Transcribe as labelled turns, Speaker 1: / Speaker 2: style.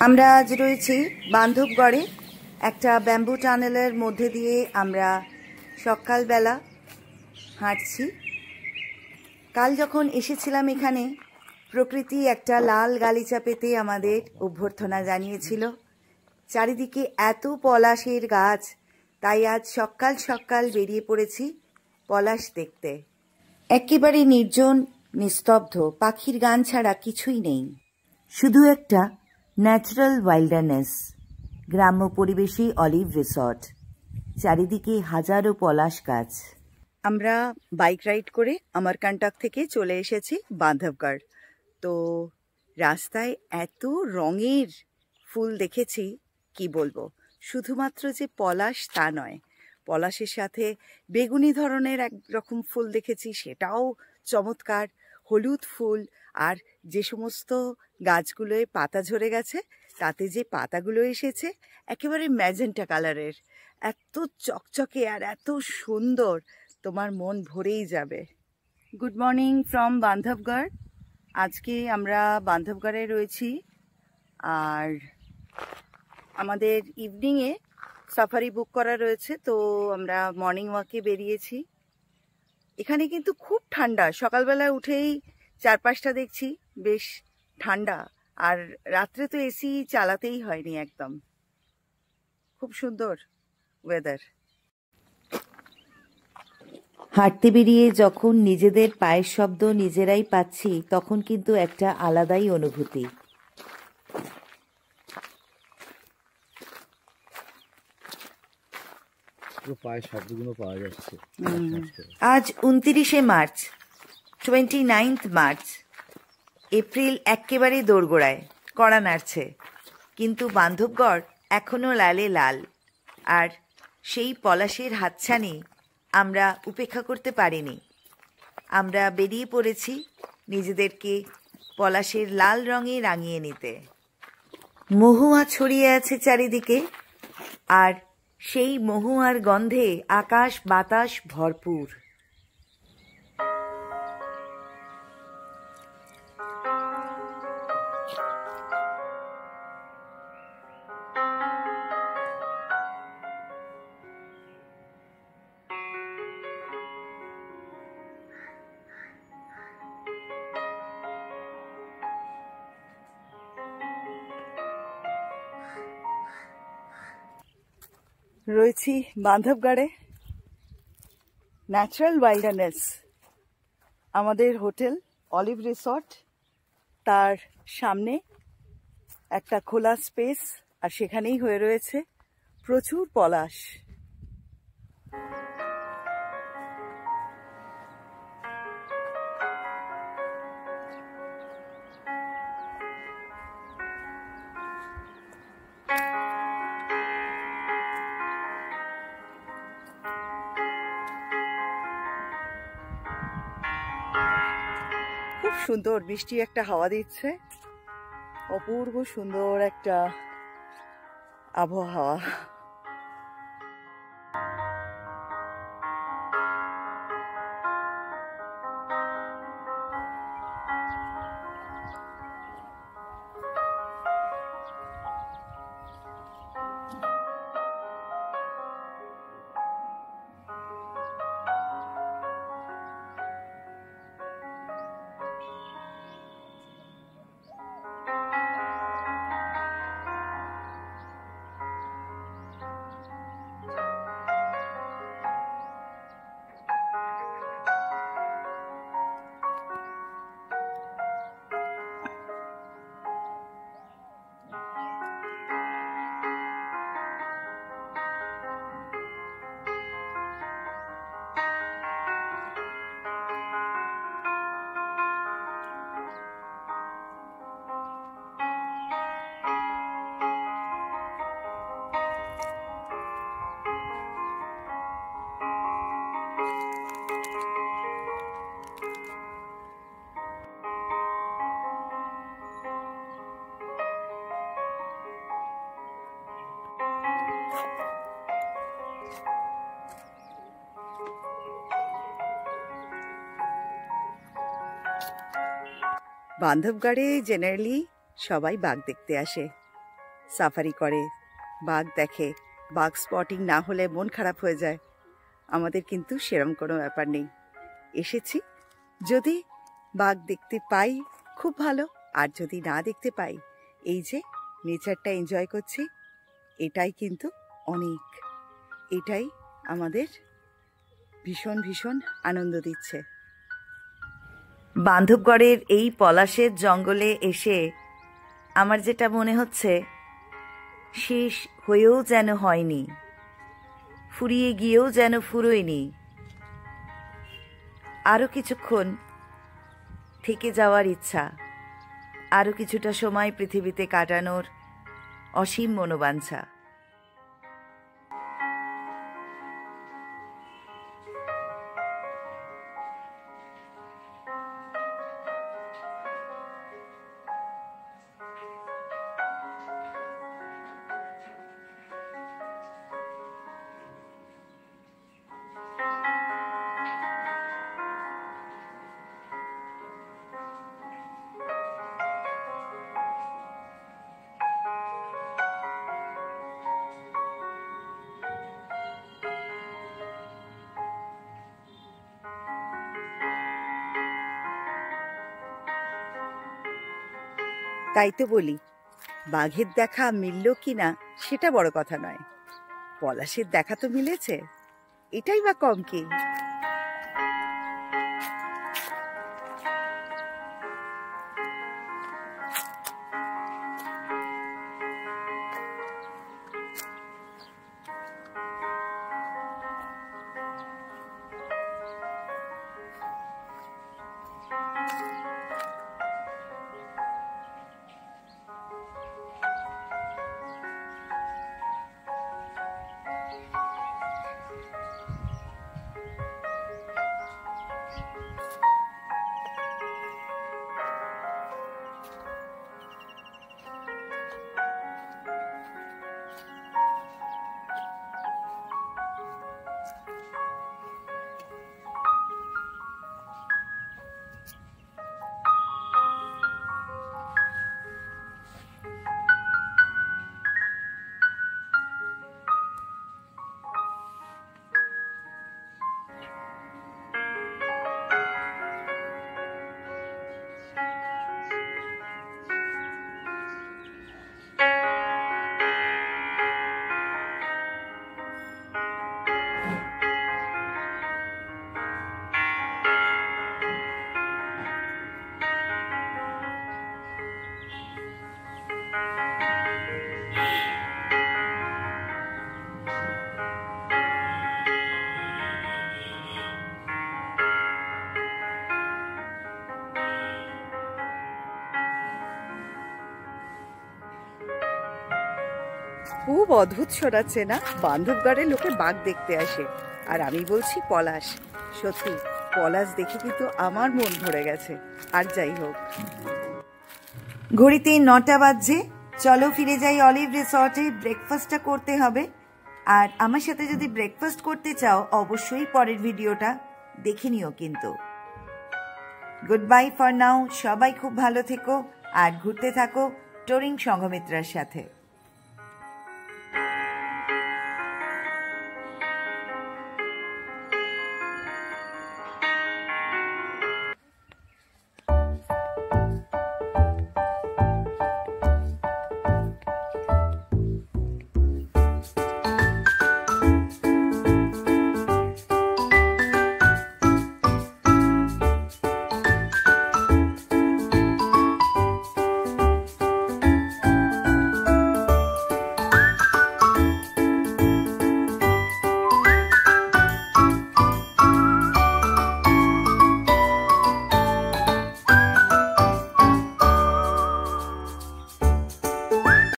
Speaker 1: আমরা আজ রয়েছি বান্ধবগড়ে। একটা ব্যাম্বু টানেলের মধ্যে দিয়ে আমরা সকালবেলা হাঁটছি। কাল যখন এসেছিলাম এখানে, প্রকৃতি একটা লাল গালিচা পেতে আমাদের অভ্যর্থনা জানিয়েছিল। চারিদিকে এত পলাশের গাছ, তাই আজ সকাল সকাল বেরিয়ে পড়েছি পলাশ দেখতে। একেবারে নির্জন, নিস্তব্ধ, পাখির গান ছাড়া কিছুই নেই, শুধু একটা ন্যাচারাল ওয়াইল্ডারনেস, গ্রাম্য পরিবেশে অলিভ রিসর্ট, চারিদিকে হাজারো পলাশ গাছ। আমরা বাইক রাইড করে অমরকন্টক থেকে চলে এসেছি বান্ধবগড়। তো রাস্তায় এত রঙের ফুল দেখেছি, কি বলবো। শুধুমাত্র যে পলাশ তা নয়, পলাশের সাথে বেগুনি ধরনের এক রকম ফুল দেখেছি, সেটাও চমৎকার। হলুদ ফুল, আর যে সমস্ত গাছগুলোয় পাতা ঝরে গেছে তাতে যে পাতাগুলো এসেছে একেবারে ম্যাজেন্টা কালারের, এত চকচকে আর এত সুন্দর, তোমার মন ভরেই যাবে। Good morning from Bandhavgarh. আজকে আমরা বান্ধবগড়ে রয়েছি, আর আমাদের ইভিনিংয়ে সাফারি বুক করা রয়েছে, তো আমরা মর্নিং ওয়াকে বেরিয়েছি। এখানে কিন্তু খুব ঠান্ডা, সকালবেলা উঠেই চারপাশটা দেখছি বেশ ঠান্ডা, আর রাত্রে তো এসি চালাতেই হয়নি, একদম খুব সুন্দর ওয়েদার। হাঁটতে বেরিয়ে যখন নিজেদের পায়ের শব্দ নিজেরাই পাচ্ছি, তখন কিন্তু একটা আলাদাই অনুভূতি।
Speaker 2: পায়ের শব্দগুলো পাওয়া যাচ্ছে।
Speaker 1: আজ 29শে মার্চ, 29th মার্চ। এপ্রিল একেবারে দোরগোড়ায়, কড়া নাড়ছে, কিন্তু বান্ধবগড় এখনো লালে লাল। আর সেই পলাশের হাতছানি আমরা উপেক্ষা করতে পারিনি। আমরা বেরিয়ে পড়েছি নিজেদেরকে পলাশের লাল রঙে রাঙিয়ে নিতে। মহুয়া ছড়িয়ে আছে চারিদিকে, আর সেই মহুয়ার গন্ধে আকাশ বাতাস ভরপুর। রয়েছি বান্ধবগড়ে, ন্যাচারাল ওয়াইল্ডারনেস। আমাদের হোটেল অলিভ রিসর্ট, তার সামনে একটা খোলা স্পেস, আর সেখানেই হয়ে রয়েছে প্রচুর পলাশ। খুব সুন্দর মিষ্টি একটা হাওয়া দিচ্ছে, অপূর্ব সুন্দর একটা আবহাওয়া। বান্ধবগড়ে জেনারেলি সবাই বাঘ দেখতে আসে, সাফারি করে, বাঘ দেখে। বাঘ স্পটিং না হলে মন খারাপ হয়ে যায়। আমাদের কিন্তু সেরম কোনো ব্যাপার নেই। এসেছি, যদি বাঘ দেখতে পাই খুব ভালো, আর যদি না দেখতে পাই এই যে নেচারটা এনজয় করছি, এটাই কিন্তু অনেক। এটাই আমাদের ভীষণ ভীষণ আনন্দ দিচ্ছে। বান্ধবগড়ের এই পলাশের জঙ্গলে এসে আমার যেটা মনে হচ্ছে, শেষ হয়েও যেন হয়নি, ফুরিয়ে গিয়েও যেন ফুরোয়নি, আরও কিছুক্ষণ থেকে যাওয়ার ইচ্ছা, আরও কিছুটা সময় পৃথিবীতে কাটানোর অসীম মনোবাঞ্ছা। তাই তো বলি, বাঘের দেখা মিলল কিনা সেটা বড় কথা নয়, পলাশের দেখা তো মিলেছে, এটাই বা কম কি। খুব অদ্ভুত শোনাচ্ছে না? বান্ধবগড়ে লোকে বাঘ দেখতে আসে, আর আমি বলছি পলাশ। সত্যি পলাশ দেখে কিন্তু আমার মন ভরে গেছে। আর যাই হোক, ঘড়িতে 9টা বাজছে। চলো ফিরে যাই অলিভ রিসর্টে, ব্রেকফাস্টটা করতে হবে। আর আমার সাথে যদি ব্রেকফাস্ট করতে চাও অবশ্যই পরের ভিডিওটা দেখে নিও কিন্তু। গুড বাই ফর নাও, সবাই খুব ভালো থেকো আর ঘুরতে থাকো টুরিং সংঘমিত্রার সাথে।